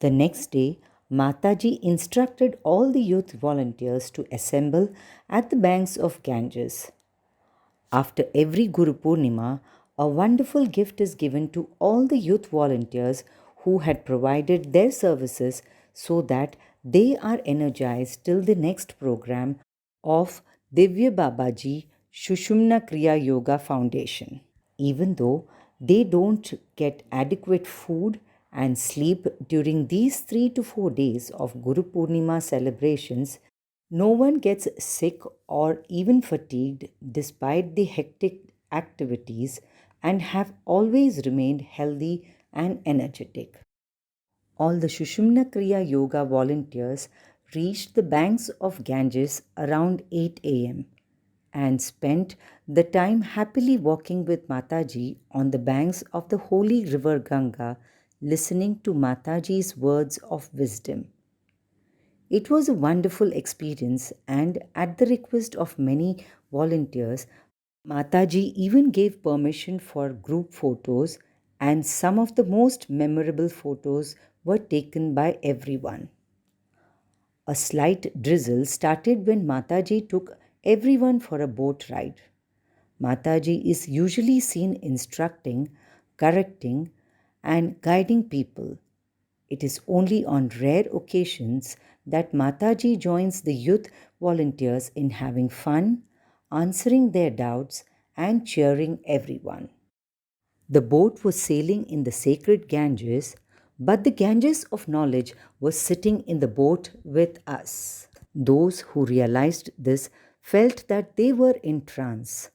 The next day, Mataji instructed all the youth volunteers to assemble at the banks of Ganges. After every Guru Purnima, a wonderful gift is given to all the youth volunteers who had provided their services so that they are energized till the next program of Divyababaji Sushumna Kriya Yoga Foundation. Even though they don't get adequate food and sleep during these 3 to 4 days of Guru Purnima celebrations, no one gets sick or even fatigued despite the hectic activities and have always remained healthy and energetic. All the Sushumna Kriya Yoga volunteers reached the banks of Ganges around 8 a.m. and spent the time happily walking with Mataji on the banks of the holy river Ganga, listening to Mataji's words of wisdom. It was a wonderful experience, and at the request of many volunteers, Mataji even gave permission for group photos, and some of the most memorable photos were taken by everyone. A slight drizzle started when Mataji took everyone for a boat ride. Mataji is usually seen instructing, correcting, and guiding people. It is only on rare occasions that Mataji joins the youth volunteers in having fun, answering their doubts, and cheering everyone. The boat was sailing in the sacred Ganges, but the Ganges of knowledge was sitting in the boat with us. Those who realized this felt that they were in trance.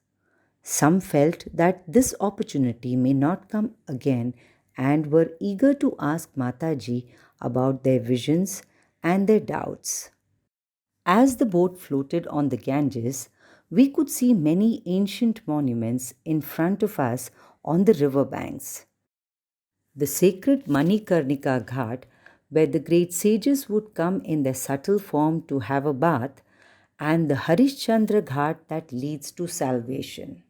Some felt that this opportunity may not come again and were eager to ask Mataji about their visions and their doubts. As the boat floated on the Ganges, we could see many ancient monuments in front of us on the river banks. The sacred Manikarnika Ghat, where the great sages would come in their subtle form to have a bath, and the Harishchandra Ghat that leads to salvation.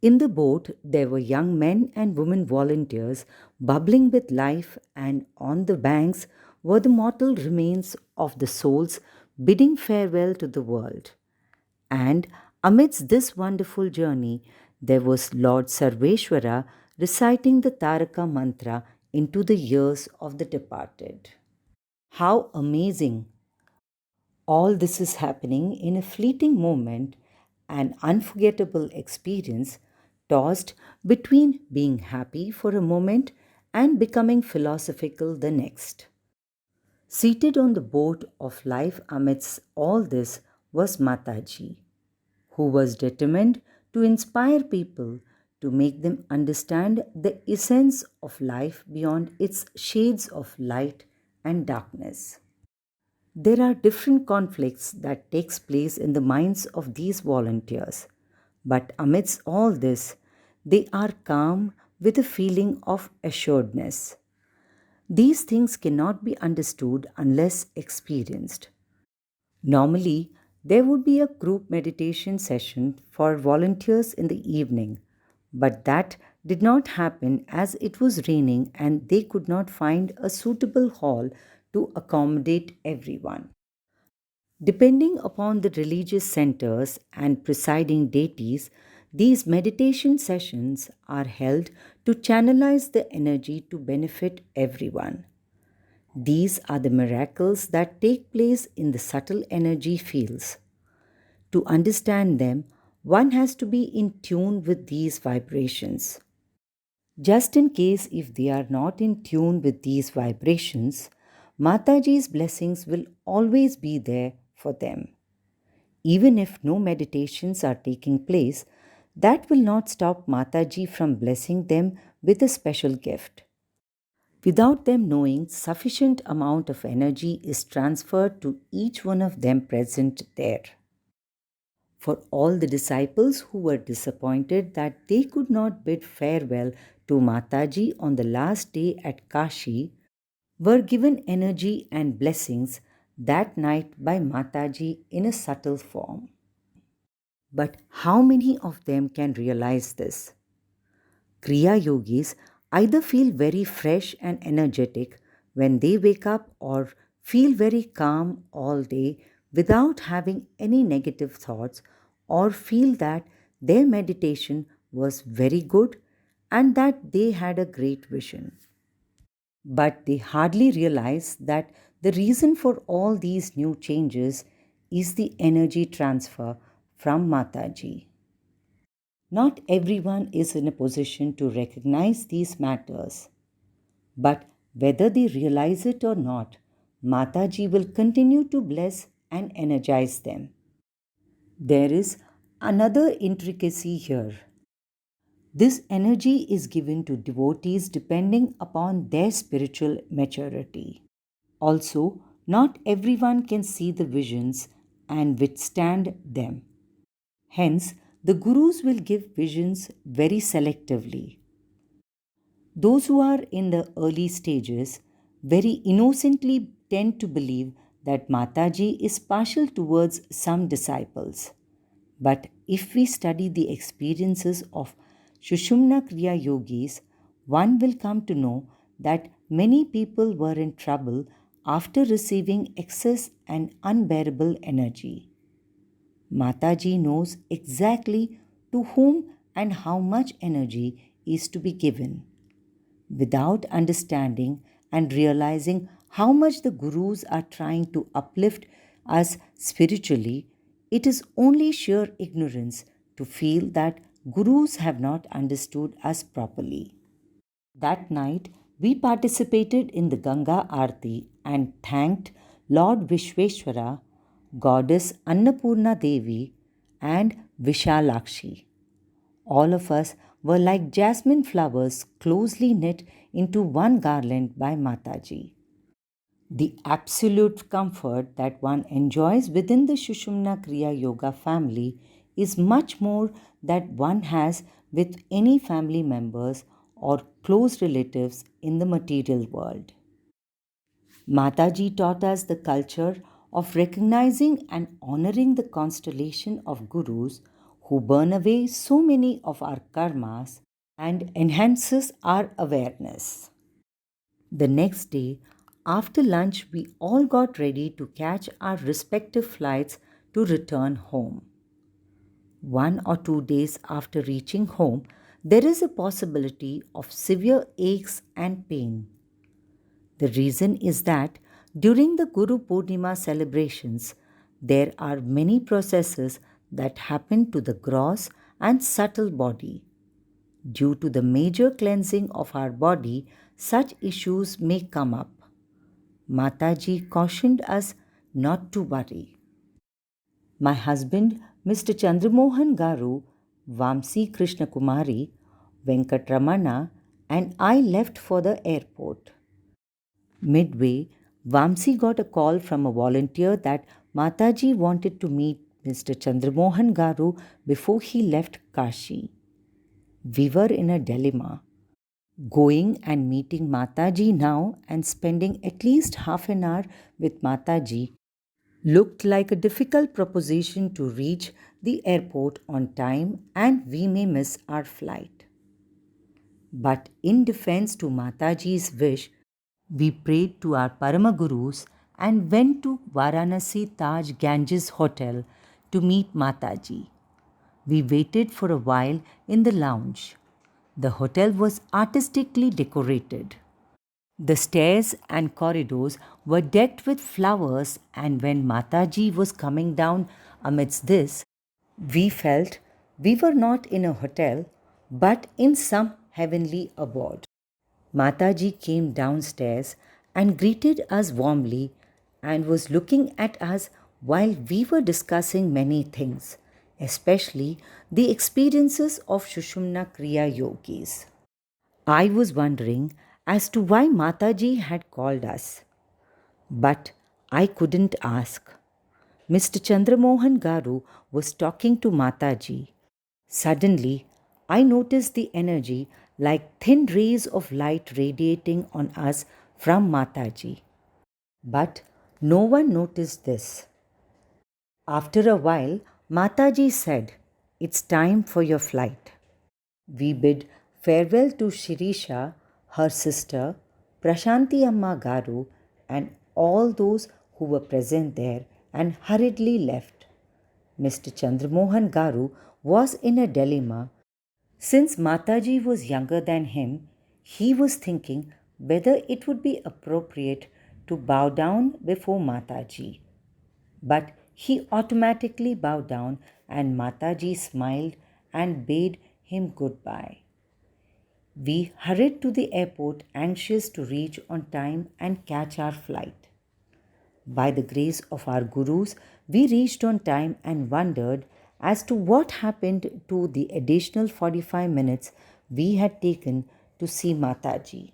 In the boat, there were young men and women volunteers bubbling with life, and on the banks were the mortal remains of the souls bidding farewell to the world. And amidst this wonderful journey, there was Lord Sarveshwara reciting the Taraka mantra into the ears of the departed. How amazing! All this is happening in a fleeting moment, an unforgettable experience tossed between being happy for a moment and becoming philosophical the next. Seated on the boat of life amidst all this was Mataji, who was determined to inspire people to make them understand the essence of life beyond its shades of light and darkness. There are different conflicts that takes place in the minds of these volunteers, but amidst all this, they are calm with a feeling of assuredness. These things cannot be understood unless experienced. Normally, there would be a group meditation session for volunteers in the evening, but that did not happen as it was raining and they could not find a suitable hall to accommodate everyone. Depending upon the religious centers and presiding deities, these meditation sessions are held to channelize the energy to benefit everyone. These are the miracles that take place in the subtle energy fields. To understand them, one has to be in tune with these vibrations. Just in case if they are not in tune with these vibrations, Mataji's blessings will always be there for them. Even if no meditations are taking place, that will not stop Mataji from blessing them with a special gift. Without them knowing, sufficient amount of energy is transferred to each one of them present there. For all the disciples who were disappointed that they could not bid farewell to Mataji on the last day at Kashi, were given energy and blessings that night by Mataji in a subtle form. But how many of them can realize this? Kriya Yogis either feel very fresh and energetic when they wake up or feel very calm all day without having any negative thoughts, or feel that their meditation was very good and that they had a great vision. But they hardly realize that the reason for all these new changes is the energy transfer from Mataji. Not everyone is in a position to recognize these matters, but whether they realize it or not, Mataji will continue to bless and energize them. There is another intricacy here. This energy is given to devotees depending upon their spiritual maturity. Also, not everyone can see the visions and withstand them. Hence, the Gurus will give visions very selectively. Those who are in the early stages very innocently tend to believe that Mataji is partial towards some disciples. But if we study the experiences of Sushumna Kriya Yogis, one will come to know that many people were in trouble after receiving excess and unbearable energy. Mataji knows exactly to whom and how much energy is to be given. Without understanding and realizing how much the Gurus are trying to uplift us spiritually, it is only sheer ignorance to feel that Gurus have not understood us properly. That night, we participated in the Ganga Aarti and thanked Lord Visveswara, Goddess Annapurna Devi, and Vishalakshi. All of us were like jasmine flowers closely knit into one garland by Mataji. The absolute comfort that one enjoys within the Sushumna Kriya Yoga family is much more that one has with any family members or close relatives in the material world. Mataji taught us the culture of recognizing and honoring the constellation of gurus who burn away so many of our karmas and enhances our awareness. The next day, after lunch, we all got ready to catch our respective flights to return home. 1 or 2 days after reaching home, there is a possibility of severe aches and pain. The reason is that during the Guru Purnima celebrations, there are many processes that happen to the gross and subtle body. Due to the major cleansing of our body, such issues may come up. Mataji cautioned us not to worry. My husband, Mr. Chandramohan Garu, Vamsi Krishna Kumari, Venkatramana, and I left for the airport. Midway, Vamsi got a call from a volunteer that Mataji wanted to meet Mr. Chandramohan Garu before he left Kashi. We were in a dilemma. Going and meeting Mataji now and spending at least half an hour with Mataji looked like a difficult proposition to reach the airport on time and we may miss our flight. But in defense to Mataji's wish, we prayed to our Parama Gurus and went to Varanasi Taj Ganges Hotel to meet Mataji. We waited for a while in the lounge. The hotel was artistically decorated. The stairs and corridors were decked with flowers, and when Mataji was coming down amidst this, we felt we were not in a hotel but in some heavenly abode. Mataji came downstairs and greeted us warmly and was looking at us while we were discussing many things, especially the experiences of Sushumna Kriya Yogis. I was wondering as to why Mataji had called us, but I couldn't ask. Mr. Chandramohan Garu was talking to Mataji. Suddenly, I noticed the energy like thin rays of light radiating on us from Mataji. But no one noticed this. After a while, Mataji said, "It's time for your flight." We bid farewell to Shirisha, her sister, Prashanti Amma Garu, and all those who were present there and hurriedly left. Mr. Chandramohan Garu was in a dilemma. Since Mataji was younger than him, he was thinking whether it would be appropriate to bow down before Mataji. But he automatically bowed down, and Mataji smiled and bade him goodbye. We hurried to the airport, anxious to reach on time and catch our flight. By the grace of our Gurus, we reached on time and wondered as to what happened to the additional 45 minutes we had taken to see Mataji.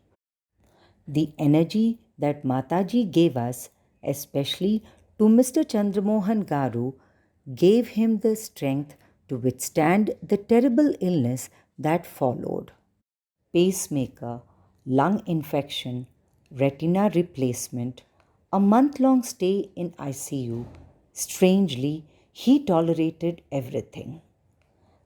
The energy that Mataji gave us, especially to Mr. Chandramohan Garu, gave him the strength to withstand the terrible illness that followed. Pacemaker, lung infection, retina replacement, a month long stay in ICU. Strangely, he tolerated everything.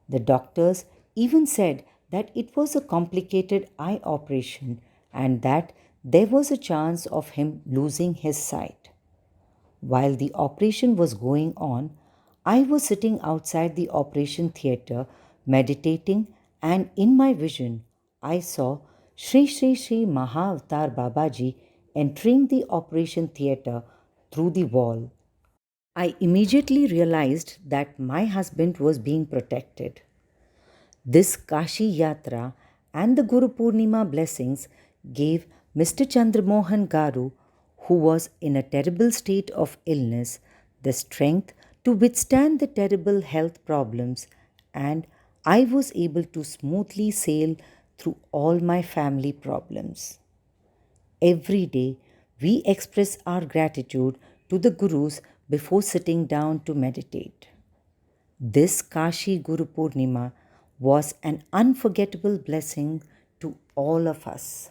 The doctors even said that it was a complicated eye operation and that there was a chance of him losing his sight. While the operation was going on, I was sitting outside the operation theatre meditating, and in my vision, I saw Sri Sri Sri Mahavatar Babaji entering the operation theatre through the wall. I immediately realized that my husband was being protected. This Kashi Yatra and the Guru Purnima blessings gave Mr. Chandramohan Garu, who was in a terrible state of illness, the strength to withstand the terrible health problems, and I was able to smoothly sail through all my family problems. Every day, we express our gratitude to the Gurus before sitting down to meditate. This Kashi Guru Purnima was an unforgettable blessing to all of us.